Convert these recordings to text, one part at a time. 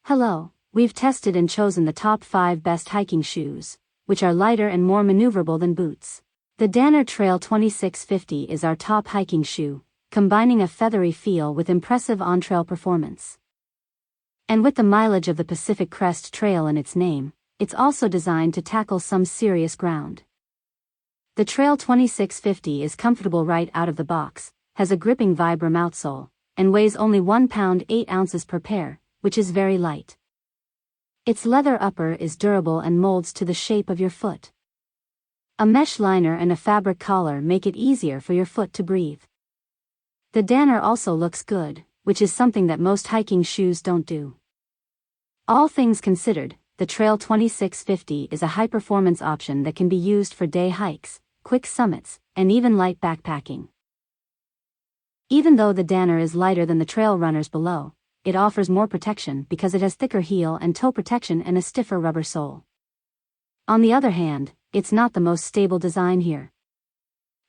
Hello, we've tested and chosen the top 5 best hiking shoes, which are lighter and more maneuverable than boots. The Danner Trail 2650 is our top hiking shoe, combining a feathery feel with impressive on-trail performance. And with the mileage of the Pacific Crest Trail in its name, it's also designed to tackle some serious ground. The Trail 2650 is comfortable right out of the box, has a gripping Vibram outsole, and weighs only 1 pound 8 ounces per pair, which is very light. Its leather upper is durable and molds to the shape of your foot. A mesh liner and a fabric collar make it easier for your foot to breathe. The Danner also looks good, which is something that most hiking shoes don't do. All things considered, the Trail 2650 is a high-performance option that can be used for day hikes, quick summits, and even light backpacking. Even though the Danner is lighter than the trail runners below, it offers more protection because it has thicker heel and toe protection and a stiffer rubber sole. On the other hand, it's not the most stable design here.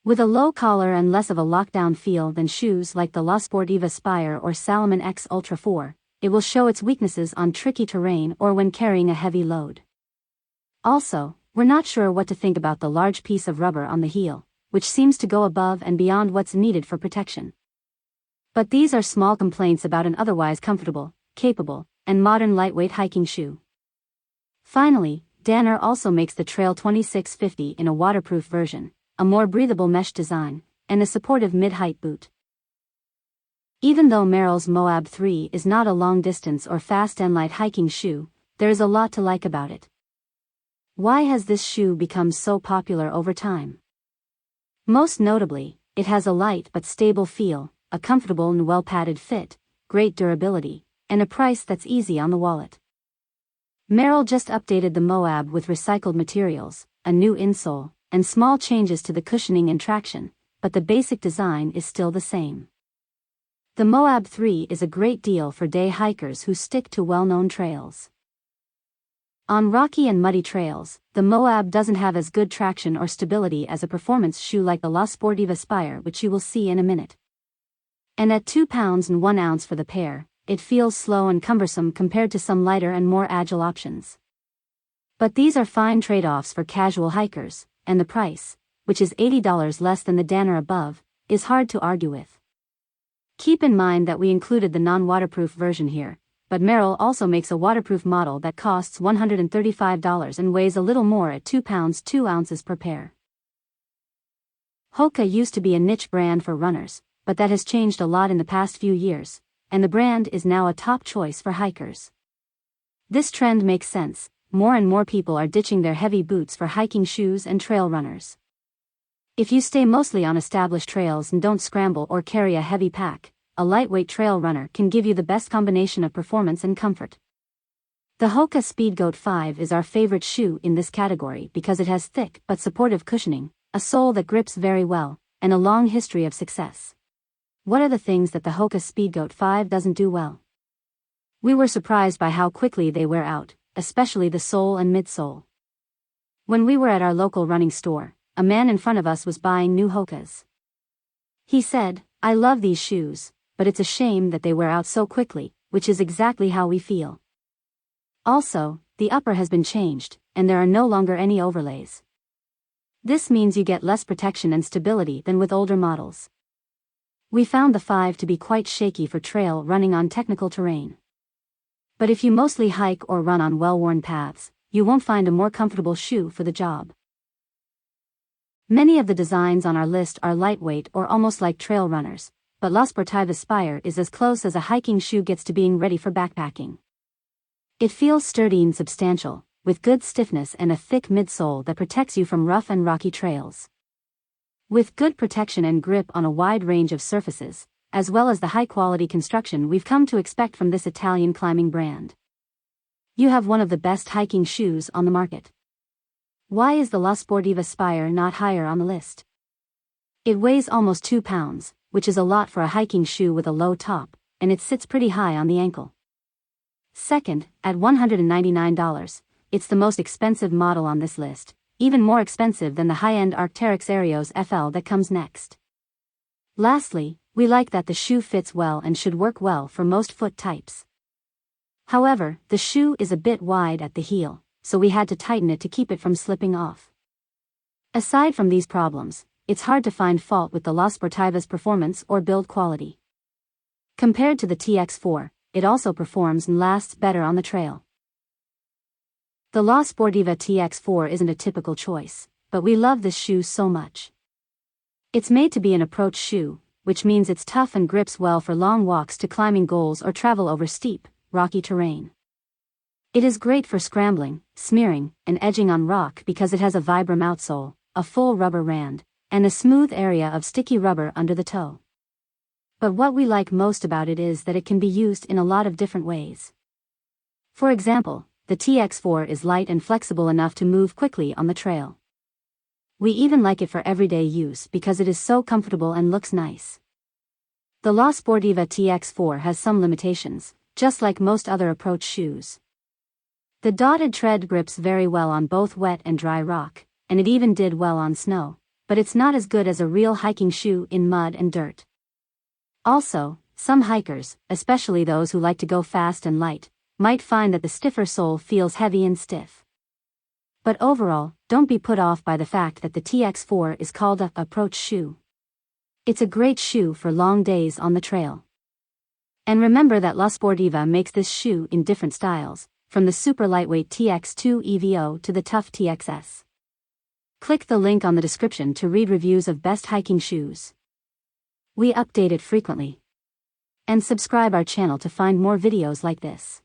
With a low collar and less of a lockdown feel than shoes like the La Sportiva Spire or Salomon X Ultra 4, it will show its weaknesses on tricky terrain or when carrying a heavy load. Also, we're not sure what to think about the large piece of rubber on the heel, which seems to go above and beyond what's needed for protection. But these are small complaints about an otherwise comfortable, capable, and modern lightweight hiking shoe. Finally, Danner also makes the Trail 2650 in a waterproof version, a more breathable mesh design, and a supportive mid-height boot. Even though Merrell's Moab 3 is not a long-distance or fast and light hiking shoe, there is a lot to like about it. Why has this shoe become so popular over time? Most notably, it has a light but stable feel, a comfortable and well-padded fit, great durability, and a price that's easy on the wallet. Merrell just updated the Moab with recycled materials, a new insole, and small changes to the cushioning and traction, but the basic design is still the same. The Moab 3 is a great deal for day hikers who stick to well-known trails. On rocky and muddy trails, the Moab doesn't have as good traction or stability as a performance shoe like the La Sportiva Spire, which you will see in a minute. And at 2 pounds and 1 ounce for the pair, it feels slow and cumbersome compared to some lighter and more agile options. But these are fine trade-offs for casual hikers, and the price, which is $80 less than the Danner above, is hard to argue with. Keep in mind that we included the non-waterproof version here, but Merrell also makes a waterproof model that costs $135 and weighs a little more at 2 pounds 2 ounces per pair. Hoka used to be a niche brand for runners, but that has changed a lot in the past few years, and the brand is now a top choice for hikers. This trend makes sense. More and more people are ditching their heavy boots for hiking shoes and trail runners. If you stay mostly on established trails and don't scramble or carry a heavy pack, a lightweight trail runner can give you the best combination of performance and comfort. The Hoka Speedgoat 5 is our favorite shoe in this category because it has thick but supportive cushioning, a sole that grips very well, and a long history of success. What are the things that the Hoka Speedgoat 5 doesn't do well? We were surprised by how quickly they wear out, especially the sole and midsole. When we were at our local running store, a man in front of us was buying new Hokas. He said, "I love these shoes, but it's a shame that they wear out so quickly," which is exactly how we feel. Also, the upper has been changed, and there are no longer any overlays. This means you get less protection and stability than with older models. We found the 5 to be quite shaky for trail running on technical terrain. But if you mostly hike or run on well-worn paths, you won't find a more comfortable shoe for the job. Many of the designs on our list are lightweight or almost like trail runners, but La Sportiva Spire is as close as a hiking shoe gets to being ready for backpacking. It feels sturdy and substantial, with good stiffness and a thick midsole that protects you from rough and rocky trails. With good protection and grip on a wide range of surfaces, as well as the high-quality construction we've come to expect from this Italian climbing brand, you have one of the best hiking shoes on the market. Why is the La Sportiva Spire not higher on the list? It weighs almost 2 pounds, which is a lot for a hiking shoe with a low top, and it sits pretty high on the ankle. Second, at $199, it's the most expensive model on this list, even more expensive than the high-end Arc'teryx Aerios FL that comes next. Lastly, we like that the shoe fits well and should work well for most foot types. However, the shoe is a bit wide at the heel, so we had to tighten it to keep it from slipping off. Aside from these problems, it's hard to find fault with the La Sportiva's performance or build quality. Compared to the TX4, it also performs and lasts better on the trail. The La Sportiva TX4 isn't a typical choice, but we love this shoe so much. It's made to be an approach shoe, which means it's tough and grips well for long walks to climbing goals or travel over steep, rocky terrain. It is great for scrambling, smearing, and edging on rock because it has a Vibram outsole, a full rubber rand, and a smooth area of sticky rubber under the toe. But what we like most about it is that it can be used in a lot of different ways. For example, the TX4 is light and flexible enough to move quickly on the trail. We even like it for everyday use because it is so comfortable and looks nice. The La Sportiva TX4 has some limitations, just like most other approach shoes. The dotted tread grips very well on both wet and dry rock, and it even did well on snow, but it's not as good as a real hiking shoe in mud and dirt. Also, some hikers, especially those who like to go fast and light, might find that the stiffer sole feels heavy and stiff. But overall, don't be put off by the fact that the TX4 is called a approach shoe. It's a great shoe for long days on the trail. And remember that La Sportiva makes this shoe in different styles, from the super lightweight TX2 EVO to the tough TXS. Click the link on the description to read reviews of best hiking shoes. We update it frequently. And subscribe our channel to find more videos like this.